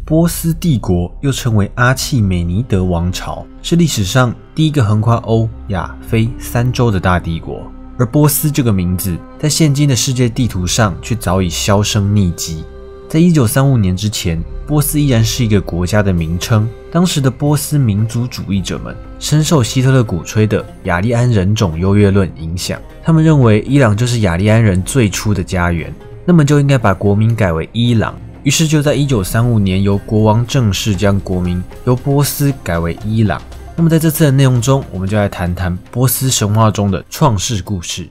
波斯帝国又称为阿契美尼德王朝，是历史上第一个横跨欧、亚、非三洲的大帝国。而波斯这个名字，在现今的世界地图上却早已销声匿迹。在1935年之前，波斯依然是一个国家的名称。当时的波斯民族主义者们深受希特勒鼓吹的雅利安人种优越论影响，他们认为伊朗就是雅利安人最初的家园，那么就应该把国名改为伊朗。于是就在1935年，由国王正式将国名由波斯改为伊朗。那么在这次的内容中，我们就来谈谈波斯神话中的创世故事。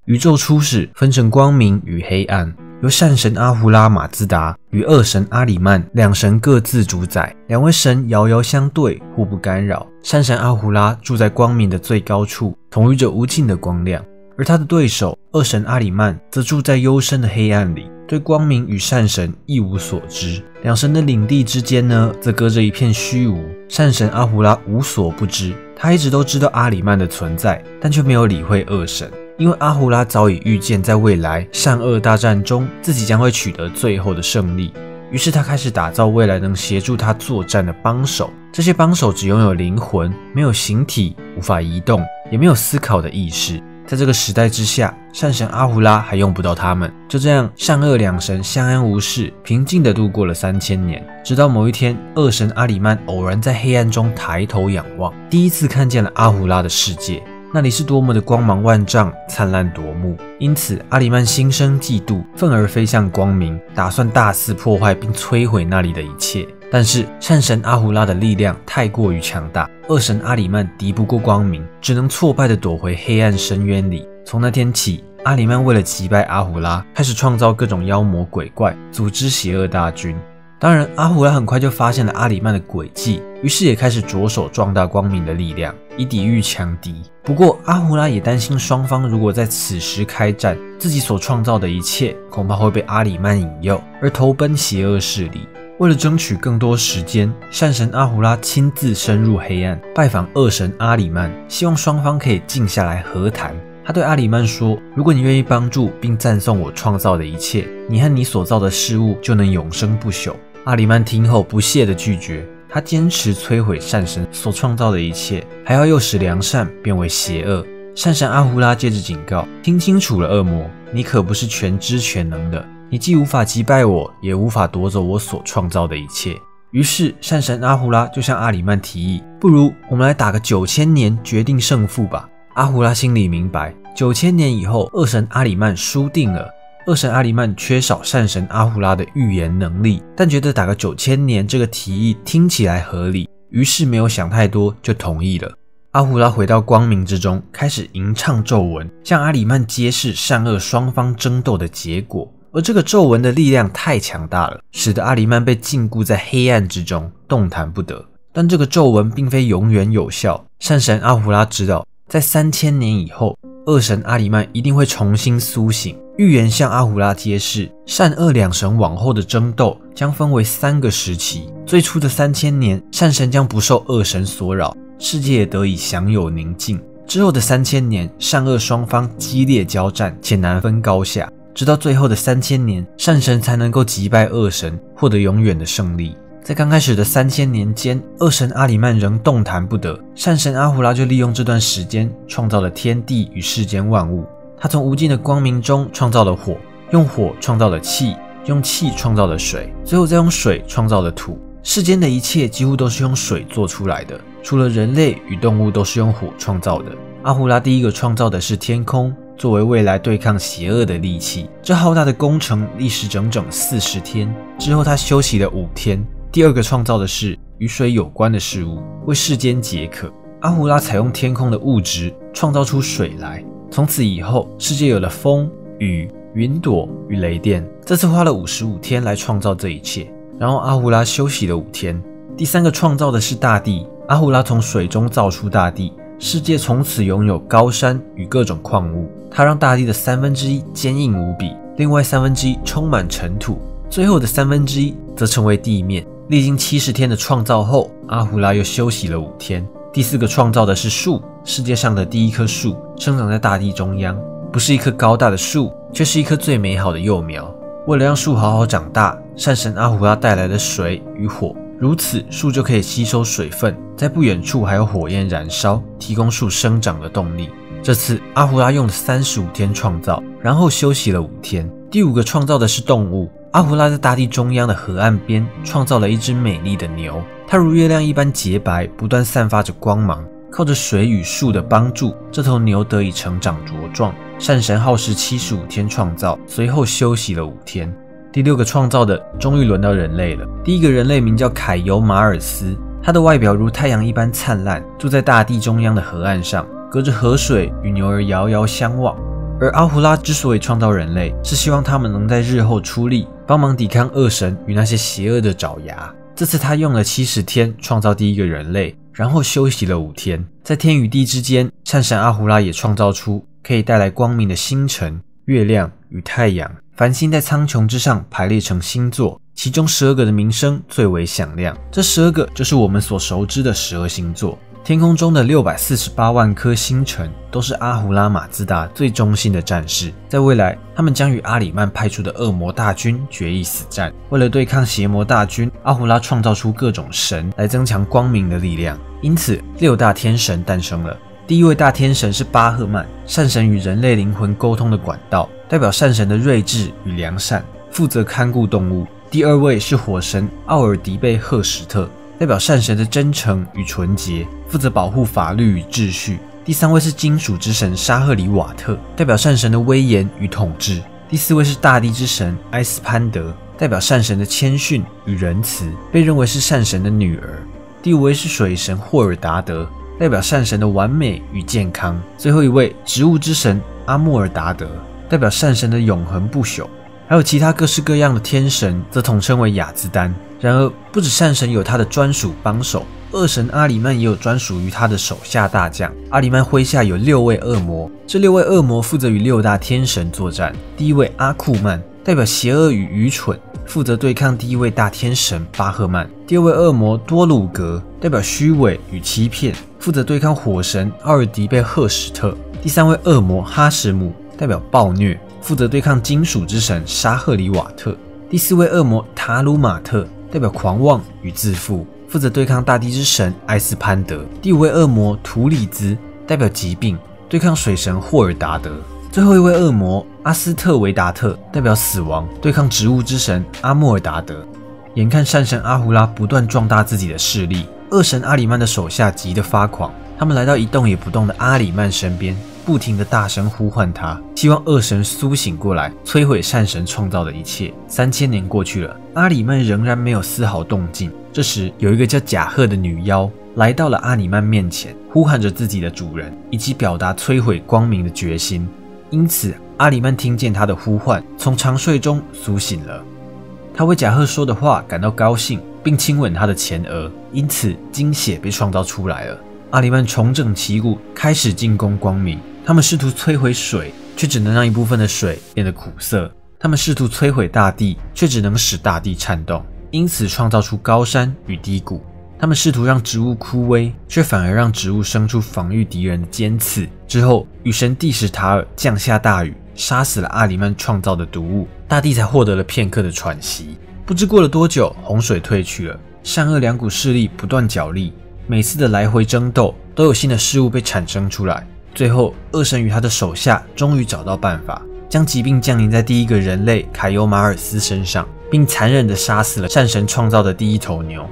宇宙初始分成光明与黑暗，由善神阿胡拉马兹达与恶神阿里曼两神各自主宰，两位神遥遥相对，互不干扰。善神阿胡拉住在光明的最高处，统御着无尽的光亮，而他的对手恶神阿里曼则住在幽深的黑暗里，对光明与善神一无所知。两神的领地之间呢，则隔着一片虚无。善神阿胡拉无所不知，他一直都知道阿里曼的存在，但却没有理会恶神，因为阿胡拉早已预见在未来善恶大战中自己将会取得最后的胜利。于是他开始打造未来能协助他作战的帮手，这些帮手只拥有灵魂，没有形体，无法移动，也没有思考的意识。在这个时代之下，善神阿胡拉还用不到他们。就这样，善恶两神相安无事，平静地度过了3000年。直到某一天，恶神阿里曼偶然在黑暗中抬头仰望，第一次看见了阿胡拉的世界。那里是多么的光芒万丈，灿烂夺目。因此，阿里曼心生嫉妒，愤而飞向光明，打算大肆破坏并摧毁那里的一切。但是善神阿胡拉的力量太过于强大，恶神阿里曼敌不过光明，只能挫败地躲回黑暗深渊里。从那天起，阿里曼为了击败阿胡拉，开始创造各种妖魔鬼怪，组织邪恶大军。当然，阿胡拉很快就发现了阿里曼的诡计，于是也开始着手壮大光明的力量，以抵御强敌。不过，阿胡拉也担心双方如果在此时开战，自己所创造的一切恐怕会被阿里曼引诱，而投奔邪恶势力。为了争取更多时间，善神阿胡拉亲自深入黑暗，拜访恶神阿里曼，希望双方可以静下来和谈。他对阿里曼说，如果你愿意帮助并赞颂我创造的一切，你和你所造的事物就能永生不朽。阿里曼听后不屑地拒绝，他坚持摧毁善神所创造的一切，还要诱使良善变为邪恶。善神阿胡拉接着警告，听清楚了，恶魔，你可不是全知全能的，你既无法击败我，也无法夺走我所创造的一切。于是善神阿胡拉就向阿里曼提议，不如我们来打个9000年决定胜负吧。阿胡拉心里明白，9000年以后恶神阿里曼输定了。恶神阿里曼缺少善神阿胡拉的预言能力，但觉得打个9000年这个提议听起来合理，于是没有想太多就同意了。阿胡拉回到光明之中，开始吟唱咒文，向阿里曼揭示善恶双方争斗的结果。而这个咒文的力量太强大了，使得阿里曼被禁锢在黑暗之中，动弹不得。但这个咒文并非永远有效，善神阿胡拉知道，在3000年以后，恶神阿里曼一定会重新苏醒。预言向阿胡拉揭示，善恶两神往后的争斗将分为3个时期。最初的3000年，善神将不受恶神所扰，世界也得以享有宁静。之后的3000年，善恶双方激烈交战，且难分高下。直到最后的3000年，善神才能够击败恶神，获得永远的胜利。在刚开始的3000年间，恶神阿里曼仍动弹不得，善神阿胡拉就利用这段时间创造了天地与世间万物。他从无尽的光明中创造了火，用火创造了气，用气创造了水，最后再用水创造了土。世间的一切几乎都是用水做出来的，除了人类与动物都是用火创造的。阿胡拉第一个创造的是天空，作为未来对抗邪恶的利器。这浩大的工程历时整整40天，之后他休息了5天。第二个创造的是与水有关的事物，为世间解渴。阿胡拉采用天空的物质创造出水来，从此以后世界有了风、雨、云朵与雷电。这次花了55天来创造这一切，然后阿胡拉休息了5天。第3个创造的是大地，阿胡拉从水中造出大地，世界从此拥有高山与各种矿物。他让大地的1/3坚硬无比，另外1/3充满尘土，最后的1/3则成为地面。历经70天的创造后，阿胡拉又休息了5天。第4个创造的是树，世界上的第一棵树生长在大地中央，不是一棵高大的树，却是一棵最美好的幼苗。为了让树好好长大，善神阿胡拉带来的水与火，如此树就可以吸收水分，在不远处还有火焰燃烧，提供树生长的动力。这次阿胡拉用了35天创造，然后休息了5天。第5个创造的是动物。阿胡拉在大地中央的河岸边创造了一只美丽的牛，它如月亮一般洁白，不断散发着光芒。靠着水与树的帮助，这头牛得以成长茁壮。善神耗时75天创造，随后休息了5天。第6个创造的终于轮到人类了。第一个人类名叫凯尤马尔斯，他的外表如太阳一般灿烂，住在大地中央的河岸上，隔着河水与牛儿遥遥相望。而阿胡拉之所以创造人类，是希望他们能在日后出力，帮忙抵抗恶神与那些邪恶的爪牙。这次他用了70天创造第一个人类，然后休息了5天。在天与地之间，善神阿胡拉也创造出可以带来光明的星辰、月亮与太阳。繁星在苍穹之上排列成星座，其中12个的名声最为响亮。这12个就是我们所熟知的12星座。天空中的648万颗星辰都是阿胡拉马自达最忠心的战士，在未来他们将与阿里曼派出的恶魔大军决一死战。为了对抗邪魔大军，阿胡拉创造出各种神来增强光明的力量，因此6大天神诞生了。第一位大天神是巴赫曼，善神与人类灵魂沟通的管道，代表善神的睿智与良善，负责看顾动物。第二位是火神奥尔迪贝赫什特，代表善神的真诚与纯洁，负责保护法律与秩序。第3位是金属之神沙赫里瓦特，代表善神的威严与统治。第4位是大地之神埃斯潘德，代表善神的谦逊与仁慈，被认为是善神的女儿。第5位是水神霍尔达德，代表善神的完美与健康。最后一位植物之神阿穆尔达德，代表善神的永恒不朽。还有其他各式各样的天神则统称为雅兹丹。然而不止善神有他的专属帮手，恶神阿里曼也有专属于他的手下大将。阿里曼麾下有6位恶魔，这6位恶魔负责与6大天神作战。第1位阿库曼，代表邪恶与愚蠢，负责对抗第1位大天神巴赫曼。第2位恶魔多鲁格，代表虚伪与欺骗，负责对抗火神奥尔迪贝赫什特。第3位恶魔哈什姆，代表暴虐，负责对抗金属之神沙赫里瓦特。第4位恶魔塔鲁马特，代表狂妄与自负，负责对抗大地之神埃斯潘德。第5位恶魔图里兹，代表疾病，对抗水神霍尔达德。最后一位恶魔阿斯特维达特，代表死亡，对抗植物之神阿莫尔达德。眼看善神阿胡拉不断壮大自己的势力，恶神阿里曼的手下急得发狂，他们来到一动也不动的阿里曼身边，不停地大声呼唤他，希望恶神苏醒过来，摧毁善神创造的一切。3000年过去了，阿里曼仍然没有丝毫动静。这时，有一个叫贾赫的女妖来到了阿里曼面前，呼喊着自己的主人，以及表达摧毁光明的决心。因此，阿里曼听见他的呼唤，从长睡中苏醒了。他为贾赫说的话感到高兴，并亲吻他的前额，因此精血被创造出来了。阿里曼重整旗鼓，开始进攻光明。他们试图摧毁水，却只能让一部分的水变得苦涩；他们试图摧毁大地，却只能使大地颤动，因此创造出高山与低谷。他们试图让植物枯萎，却反而让植物生出防御敌人的尖刺。之后，雨神蒂什塔尔降下大雨，杀死了阿里曼创造的毒物，大地才获得了片刻的喘息。不知过了多久，洪水退去了，善恶两股势力不断角力，每次的来回争斗都有新的事物被产生出来。最后，恶神与他的手下终于找到办法，将疾病降临在第一个人类凯尤马尔斯身上，并残忍地杀死了善神创造的第一头牛。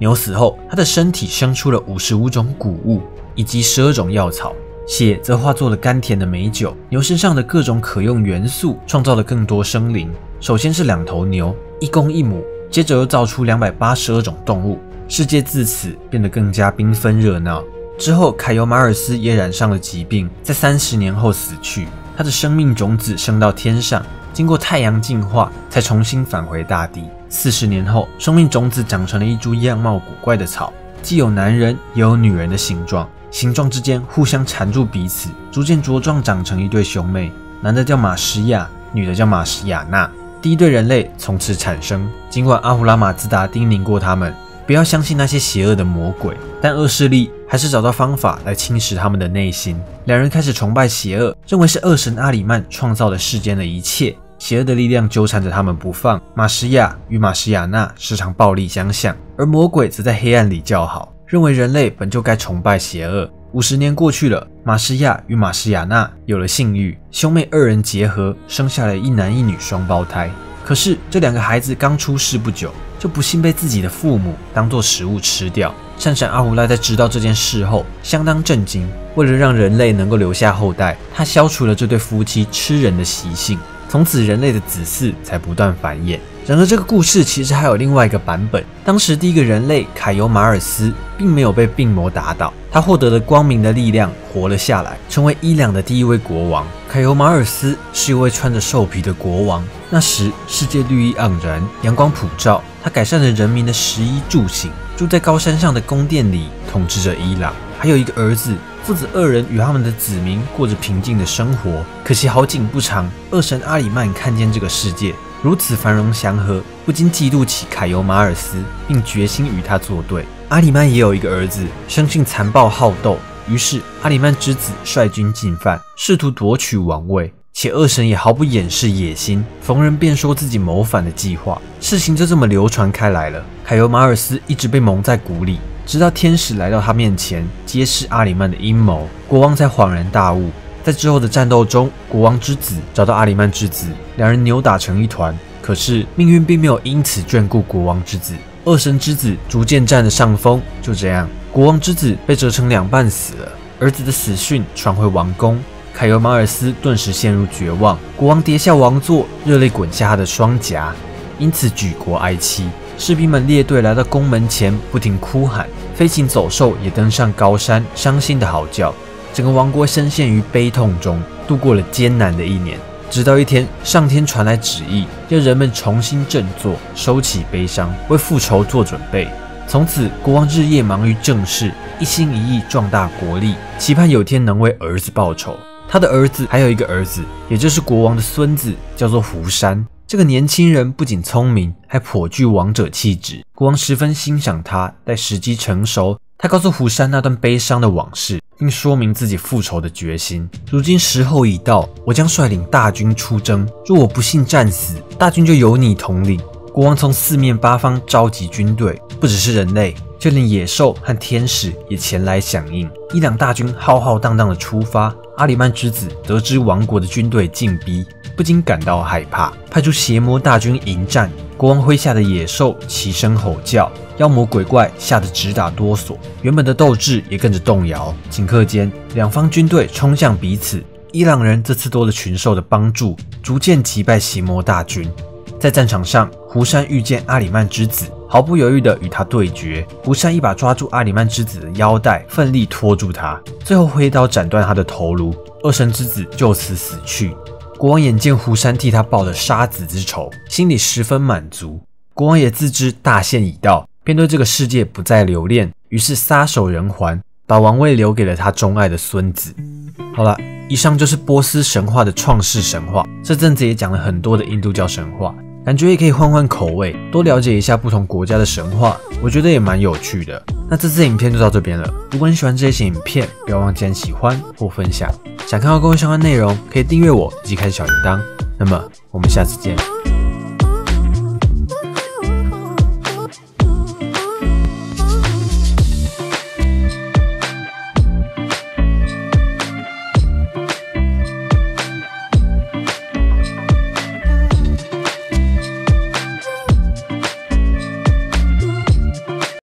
牛死后，他的身体生出了55种谷物以及12种药草，血则化作了甘甜的美酒。牛身上的各种可用元素创造了更多生灵。首先是2头牛，1公1母，接着又造出282种动物。世界自此变得更加缤纷热闹。之后，凯尤马尔斯也染上了疾病，在30年后死去。他的生命种子升到天上，经过太阳净化，才重新返回大地。40年后，生命种子长成了一株样貌古怪的草，既有男人也有女人的形状，形状之间互相缠住彼此，逐渐茁壮长成一对兄妹，男的叫马什亚，女的叫马什亚娜。第一对人类从此产生。尽管阿胡拉马自达叮咛过他们不要相信那些邪恶的魔鬼，但恶势力还是找到方法来侵蚀他们的内心。两人开始崇拜邪恶，认为是恶神阿里曼创造了世间的一切，邪恶的力量纠缠着他们不放。马什亚与马什亚娜时常暴力相向，而魔鬼则在黑暗里叫好，认为人类本就该崇拜邪恶。50年过去了，马什亚与马什亚娜有了性欲，兄妹二人结合，生下了一男一女双胞胎。可是这2个孩子刚出世不久，就不幸被自己的父母当作食物吃掉。善闪阿胡拉在知道这件事后相当震惊，为了让人类能够留下后代，他消除了这对夫妻吃人的习性，从此人类的子嗣才不断繁衍。然而这个故事其实还有另外一个版本，当时第一个人类凯尤马尔斯并没有被病魔打倒，他获得了光明的力量，活了下来，成为伊朗的第一位国王。凯尤马尔斯是一位穿着兽皮的国王，那时世界绿意盎然，阳光普照，他改善了人民的食衣住行，住在高山上的宫殿里，统治着伊朗。还有一个儿子，父子2人与他们的子民过着平静的生活。可惜好景不长，恶神阿里曼看见这个世界如此繁荣祥和，不禁嫉妒起凯尤马尔斯，并决心与他作对。阿里曼也有一个儿子，生性残暴好斗，于是阿里曼之子率军进犯，试图夺取王位，且恶神也毫不掩饰野心，逢人便说自己谋反的计划。事情就这么流传开来了。凯尤马尔斯一直被蒙在鼓里，直到天使来到他面前，揭示阿里曼的阴谋，国王才恍然大悟。在之后的战斗中，国王之子找到阿里曼之子，两人扭打成一团。可是命运并没有因此眷顾国王之子，恶神之子逐渐占了上风。就这样，国王之子被折成2半死了，儿子的死讯传回王宫，凯尤马尔斯顿时陷入绝望，国王跌下王座，热泪滚下他的双颊，因此举国哀戚。士兵们列队来到宫门前，不停哭喊。飞禽走兽也登上高山，伤心的嚎叫。整个王国深陷于悲痛中，度过了艰难的1年。直到一天，上天传来旨意，要人们重新振作，收起悲伤，为复仇做准备。从此，国王日夜忙于政事，一心一意壮大国力，期盼有天能为儿子报仇。他的儿子还有一个儿子，也就是国王的孙子，叫做胡山。这个年轻人不仅聪明，还颇具王者气质。国王十分欣赏他，待时机成熟，他告诉胡山那段悲伤的往事，并说明自己复仇的决心。如今时候已到，我将率领大军出征，若我不幸战死，大军就由你统领。国王从4面8方召集军队，不只是人类，就连野兽和天使也前来响应。伊朗大军浩浩荡荡的出发。阿里曼之子得知王国的军队进逼，不禁感到害怕，派出邪魔大军迎战。国王麾下的野兽齐声吼叫，妖魔鬼怪吓得直打哆嗦，原本的斗志也跟着动摇。顷刻间，两方军队冲向彼此。伊朗人这次多了群兽的帮助，逐渐击败邪魔大军。在战场上，胡山遇见阿里曼之子，毫不犹豫地与他对决。胡山一把抓住阿里曼之子的腰带，奋力拖住他，最后挥刀斩断他的头颅。恶神之子就此死去。国王眼见胡山替他报了杀子之仇，心里十分满足。国王也自知大限已到，便对这个世界不再留恋，于是撒手人寰，把王位留给了他钟爱的孙子。好了，以上就是波斯神话的创世神话。这阵子也讲了很多的印度教神话，感觉也可以换换口味，多了解一下不同国家的神话，我觉得也蛮有趣的。那这支影片就到这边了。如果你喜欢这些影片，不要忘记按喜欢或分享。想看到更多相关内容，可以订阅我以及开启小铃铛。那么我们下次见。